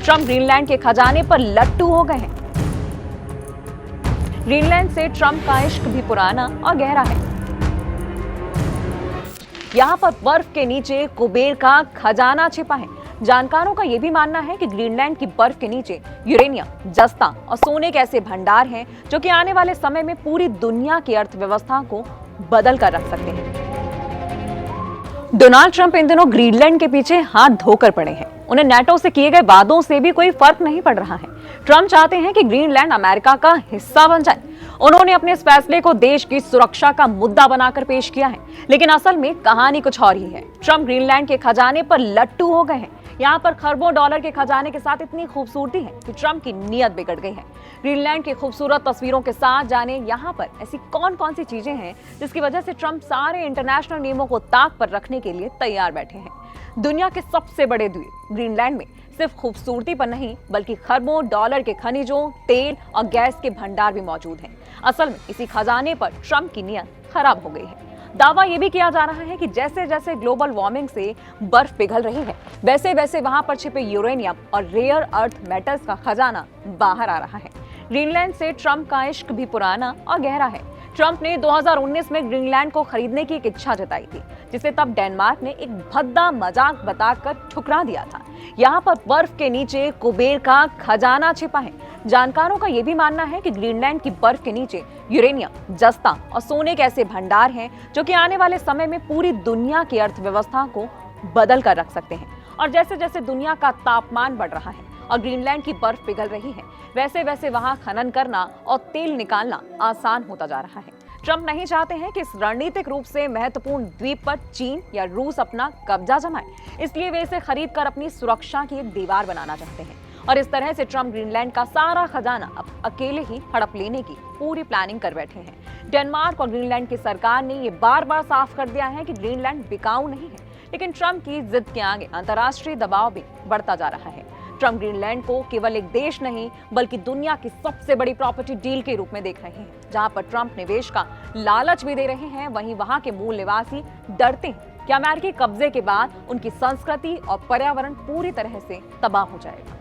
Trump Greenland के खजाने पर लट्टू हो गए हैं। ग्रीनलैंड से ट्रंप का इश्क भी पुराना और गहरा है। यहाँ पर बर्फ के नीचे कुबेर का खजाना छिपा है। जानकारों का यह भी मानना है कि ग्रीनलैंड की बर्फ के नीचे यूरेनियम, जस्ता और सोने के ऐसे भंडार हैं जो कि आने वाले समय में पूरी दुनिया की अर्थव्यवस्था को बदल कर रख सकते हैं। डोनाल्ड ट्रंप इन दिनों ग्रीनलैंड के पीछे हाथ धोकर पड़े हैं। उन्हें नेटो से किए गए वादों से भी कोई फर्क नहीं पड़ रहा है। ट्रंप चाहते हैं कि ग्रीनलैंड अमेरिका का हिस्सा बन जाए। उन्होंने अपने इस फैसले को देश की सुरक्षा का मुद्दा बनाकर पेश किया है, लेकिन असल में कहानी कुछ और ही है। ट्रंप ग्रीनलैंड के खजाने पर लट्टू हो गए हैं। यहाँ पर खरबों डॉलर के खजाने के साथ इतनी खूबसूरती है कि ट्रंप की नीयत बिगड़ गई है। ग्रीनलैंड की खूबसूरत तस्वीरों के साथ जाने यहाँ पर ऐसी कौन कौन सी चीजें हैं जिसकी वजह से ट्रंप सारे इंटरनेशनल नियमों को ताक पर रखने के लिए तैयार बैठे हैं। दुनिया के सबसे बड़े द्वीप ग्रीनलैंड में सिर्फ खूबसूरती पर नहीं बल्कि खरबों डॉलर के खनिजों, तेल और गैस के भंडार भी मौजूद हैं। असल में इसी खजाने पर ट्रंप की नीयत खराब हो गई है। दावा यह भी किया जा रहा है कि जैसे जैसे ग्लोबल वार्मिंग से बर्फ पिघल रही है, वैसे वैसे वहां पर छिपे यूरेनियम और रेयर अर्थ मेटल्स का खजाना बाहर आ रहा है। ग्रीनलैंड से ट्रंप का इश्क भी पुराना और गहरा है। ट्रंप ने 2019 में ग्रीनलैंड को खरीदने की एक इच्छा जताई थी, जिसे तब डेनमार्क ने एक भद्दा मजाक बताकर ठुकरा दिया था। यहाँ पर बर्फ के नीचे कुबेर का खजाना छिपा है। जानकारों का यह भी मानना है कि ग्रीनलैंड की बर्फ के नीचे यूरेनियम, जस्ता और सोने के ऐसे भंडार हैं जो कि आने वाले समय में पूरी दुनिया की अर्थव्यवस्था को बदल कर रख सकते हैं। और जैसे जैसे दुनिया का तापमान बढ़ रहा है और ग्रीनलैंड की बर्फ पिघल रही है, वैसे वैसे वहां खनन करना और तेल निकालना आसान होता जा रहा है। ट्रंप नहीं चाहते हैं कि इस रणनीतिक रूप से महत्वपूर्ण द्वीप पर चीन या रूस अपना कब्जा जमाए, इसलिए वे इसे खरीद कर अपनी सुरक्षा की एक दीवार बनाना चाहते हैं। और इस तरह से ट्रंप ग्रीनलैंड का सारा खजाना अब अकेले ही हड़प लेने की पूरी प्लानिंग कर बैठे हैं। डेनमार्क और ग्रीनलैंड की सरकार ने ये बार बार साफ कर दिया है कि ग्रीनलैंड बिकाऊ नहीं है, लेकिन ट्रंप की जिद के आगे अंतर्राष्ट्रीय दबाव भी बढ़ता जा रहा है। ट्रंप ग्रीनलैंड को केवल एक देश नहीं बल्कि दुनिया की सबसे बड़ी प्रॉपर्टी डील के रूप में देख रहे हैं। जहां पर ट्रंप निवेश का लालच भी दे रहे हैं, वहीं वहां के मूल निवासी डरते हैं कि अमेरिकी कब्जे के बाद उनकी संस्कृति और पर्यावरण पूरी तरह से तबाह हो जाएगा।